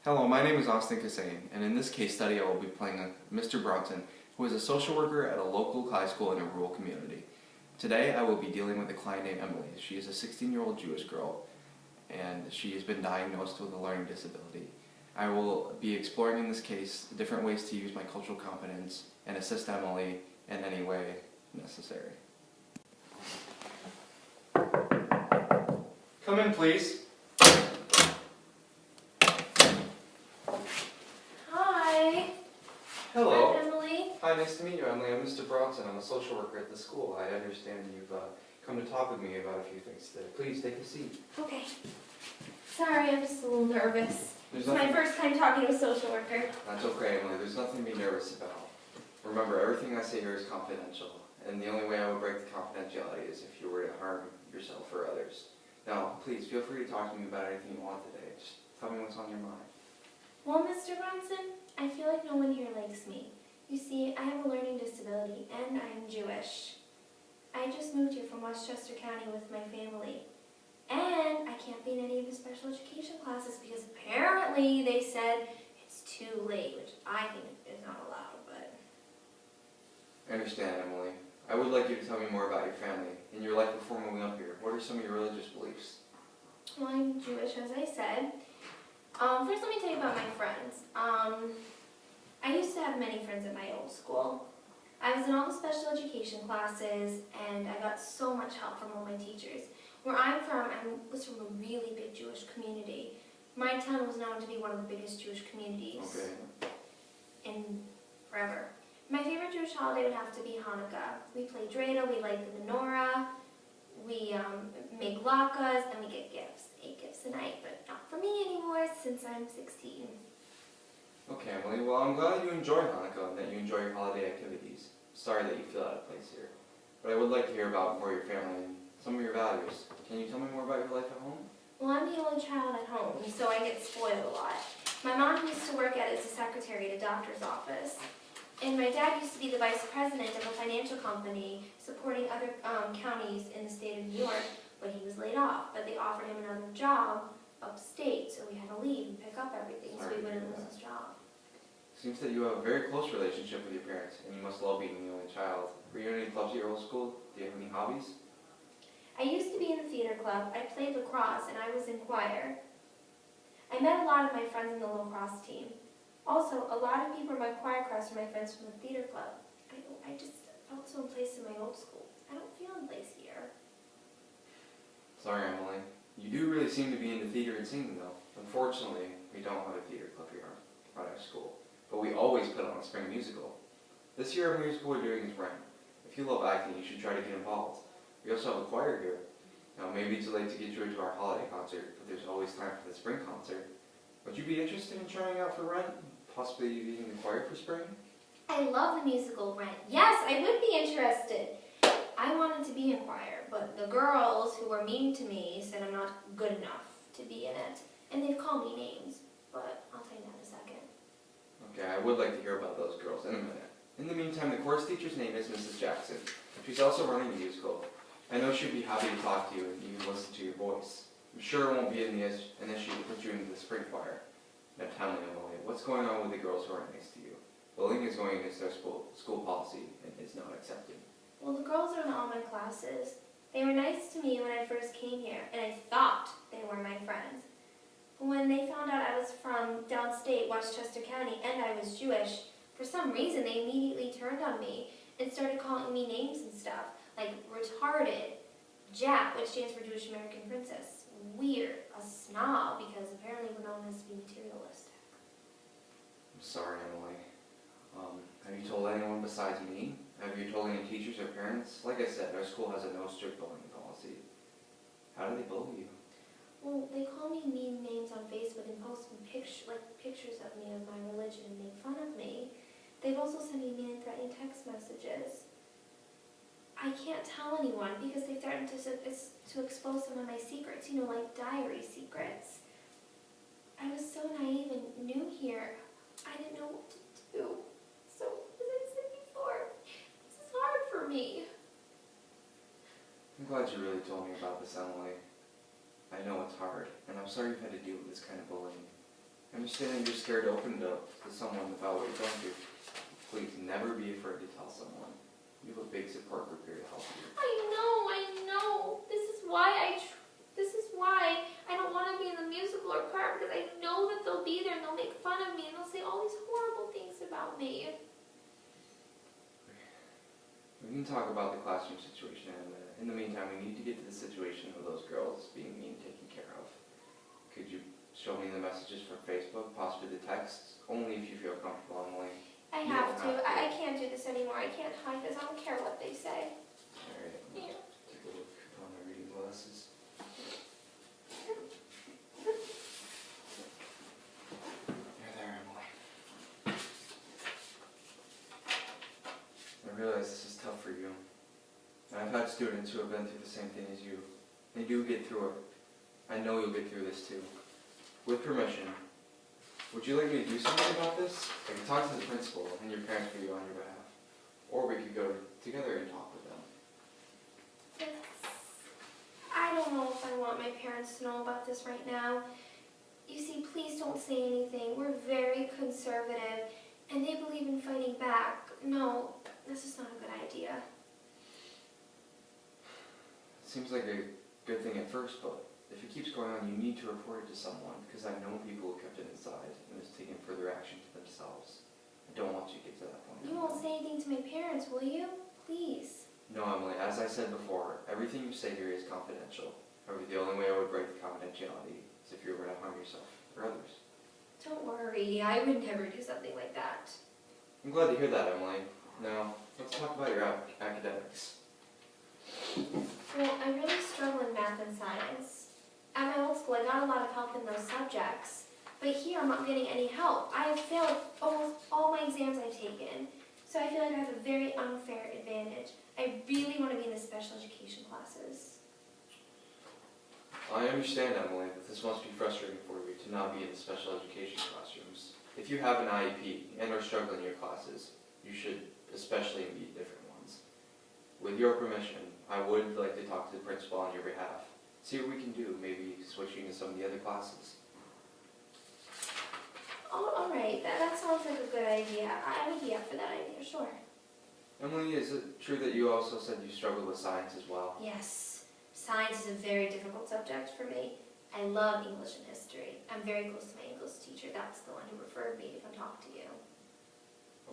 Hello, my name is Kissane, and in this case study I will be playing Mr. Bronson, who is a social worker at a local high school in a rural community. Today I will be dealing with a client named Emily. She is a 16-year-old Jewish girl, and she has been diagnosed with a learning disability. I will be exploring in this case different ways to use my cultural competence and assist Emily in any way necessary. Come in, please. Hello. Hi, Emily. Hi, nice to meet you, Emily. I'm Mr. Bronson. I'm a social worker at the school. I understand you've come to talk with me about a few things today. Please take a seat. Okay. Sorry, I'm just a little nervous. It's my first time talking to a social worker. That's okay, Emily. There's nothing to be nervous about. Remember, everything I say here is confidential, and the only way I would break the confidentiality is if you were to harm yourself or others. Now, please feel free to talk to me about anything you want today. Just tell me what's on your mind. Well, Mr. Bronson, I feel like no one here likes me. You see, I have a learning disability, and I'm Jewish. I just moved here from Westchester County with my family. And I can't be in any of the special education classes because apparently they said it's too late, which I think is not allowed, but... I understand, Emily. I would like you to tell me more about your family and your life before moving up here. What are some of your religious beliefs? Well, I'm Jewish, as I said. First, let me tell you about my friends. I used to have many friends at my old school. I was in all the special education classes, and I got so much help from all my teachers. Where I'm from, I was from a really big Jewish community. My town was known to be one of the biggest Jewish communities in forever. My favorite Jewish holiday would have to be Hanukkah. We play dreidel, we light the menorah, we make latkes, and we get gifts. 8 gifts a night, but not for me anymore since I'm 16. Okay, Emily. Well, I'm glad that you enjoy Hanukkah and that you enjoy your holiday activities. Sorry that you feel out of place here. But I would like to hear about more of your family and some of your values. Can you tell me more about your life at home? Well, I'm the only child at home, so I get spoiled a lot. My mom used to work as a secretary at a doctor's office. And my dad used to be the vice president of a financial company supporting other counties in the state of New York, but he was laid off. But they offered him another job upstate, so we had to leave and pick up everything so he wouldn't lose his job. Seems that you have a very close relationship with your parents, and you must love being the only child. Were you in any clubs at your old school? Do you have any hobbies? I used to be in the theater club. I played lacrosse, and I was in choir. I met a lot of my friends in the lacrosse team. Also, a lot of people in my choir class are my friends from the theater club. I just felt so in place in my old school. I don't feel in place here. Sorry, Emily. You do really seem to be into theater and singing, though. Unfortunately, we don't have a theater club here at our school, but we always put on a spring musical. This year, our musical we're doing is Rent. If you love acting, you should try to get involved. We also have a choir here. Now, maybe it's too late to get you into our holiday concert, but there's always time for the spring concert. Would you be interested in trying out for Rent? Possibly using the choir for spring? I love the musical Rent. Yes, I would be interested. I wanted to be in choir, but the girls who were mean to me said I'm not good enough to be in it. And they'd call me names, but I'll tell you that in a second. Okay, I would like to hear about those girls in a minute. In the meantime, the chorus teacher's name is Mrs. Jackson. She's also running the musical. I know she'd be happy to talk to you and even listen to your voice. I'm sure it won't be an issue to put you into the spring choir. Now tell me, Emily, what's going on with the girls who are next to you? Bullying is going against our school policy and is not accepted. Well, the girls are in all my classes. They were nice to me when I first came here, and I thought they were my friends. But when they found out I was from downstate, Westchester County, and I was Jewish, for some reason they immediately turned on me and started calling me names and stuff, like retarded, Jap, which stands for Jewish American Princess, weird, a snob, because apparently we're known as to be materialistic. I'm sorry, Emily. Have you told anyone besides me? Have you told any teachers or parents? Like I said, our school has a no strict bullying policy. How do they bully you? Well, they call me mean names on Facebook and post pictures of me of my religion and make fun of me. They've also sent me mean and threatening text messages. I can't tell anyone because they threatened to expose some of my secrets, you know, like diary secrets. I was so naive and new here, I didn't know what to do. So, as I said before, this is hard for me. I'm glad you really told me about this, Emily. I know it's hard, and I'm sorry you've had to deal with this kind of bullying. I'm understand that you're scared to open it up to someone about what you're going through. Please never be afraid to tell someone. We have a big support group here to help you. I know. This is why I don't want to be in the musical or choir, because I know that they'll be there and they'll make fun of me and they'll say all these horrible things about me. We can talk about the classroom situation in a minute. In the meantime, we need to get to the situation of those girls being being taken care of. Could you show me the messages from Facebook, possibly the texts? Only if you feel comfortable, Emily. I You have don't to. have to. I can't do this anymore. I can't hide this. I don't care what they say. Alright, Yeah. take a look on my reading glasses. You're there, Emily. I realize this is tough for you. And I've had students who have been through the same thing as you. They do get through it. I know you'll get through this too. With permission, would you like me to do something about this? I can talk to the principal and your parents for you on your behalf. Or we could go together and talk with them. I don't know if I want my parents to know about this right now. You see, please don't say anything. We're very conservative, and they believe in fighting back. No, this is not a good idea. It seems like a good thing at first, but if it keeps going on, you need to report it to someone, because I know people who kept it inside and has taken further action to themselves. I don't want you to get to that point. You won't say anything to my parents, will you? Please. No, Emily, as I said before, everything you say here is confidential. However, the only way I would break the confidentiality is if you were to harm yourself or others. Don't worry, I would never do something like that. I'm glad to hear that, Emily. Now, let's talk about your academics. Well, I really struggle in math and science. At my old school, I got a lot of help in those subjects, but here I'm not getting any help. I have failed almost all my exams I've taken, so I feel like I have a very unfair advantage. I really want to be in the special education classes. I understand, Emily, that this must be frustrating for you to not be in the special education classrooms. If you have an IEP and are struggling in your classes, you should especially be different ones. With your permission, I would like to talk to the principal on your behalf. See what we can do, maybe switch you to some of the other classes. Oh, all right, that sounds like a good idea. I would be up for that idea, sure. Emily, is it true that you also said you struggled with science as well? Yes, science is a very difficult subject for me. I love English and history. I'm very close to my English teacher. That's the one who referred me to come talk to you.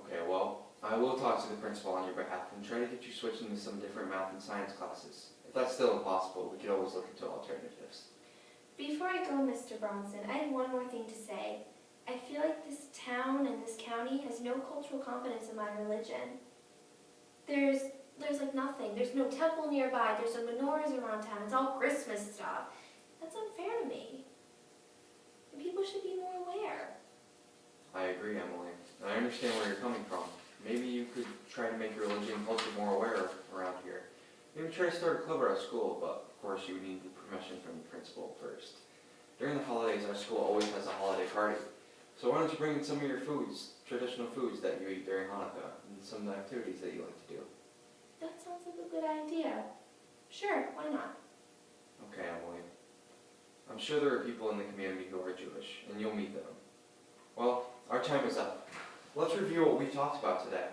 Okay, well, I will talk to the principal on your behalf and try to get you switched into some different math and science classes. If that's still impossible, we could always look into alternatives. Before I go, Mr. Bronson, I have one more thing to say. I feel like this town and this county has no cultural competence in my religion. There's like nothing. There's no temple nearby. There's no menorahs around town. It's all Christmas stuff. That's unfair to me. And people should be more aware. I agree, Emily. And I understand where you're coming from. Maybe you could try to make your religion and culture more aware around here. Maybe try to start a club at our school, but of course you would need the permission from the principal first. During the holidays, our school always has a holiday party. So why don't you bring in some of your foods, traditional foods that you eat during Hanukkah, and some of the activities that you like to do. That sounds like a good idea. Sure, why not? Okay, Emily. I'm sure there are people in the community who are Jewish, and you'll meet them. Well, our time is up. Let's review what we talked about today.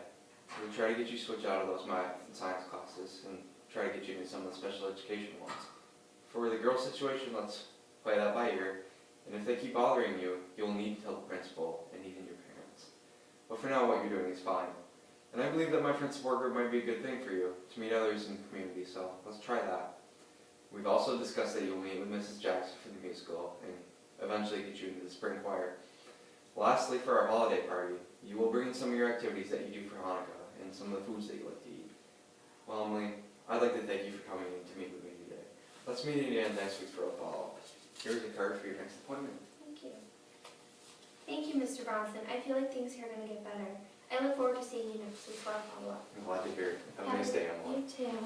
We'll try to get you switched out of those math and science classes, and try to get you into some of the special education ones. For the girl situation, let's play that by ear. And if they keep bothering you, you'll need to tell the principal and even your parents. But for now, what you're doing is fine. And I believe that my friend support group might be a good thing for you, to meet others in the community, so let's try that. We've also discussed that you'll meet with Mrs. Jackson for the musical, and eventually get you into the spring choir. Lastly, for our holiday party, you will bring in some of your activities that you do for Hanukkah, and some of the foods that you like to eat. Well, Emily, I'd like to thank you for coming in to meet with me today. Let's meet again next week for a follow-up. Here's a card for your next appointment. Thank you. Thank you, Mr. Bronson. I feel like things here are going to get better. I look forward to seeing you next week for our follow-up. I'm glad to hear it. Have a nice day, Emily. You too.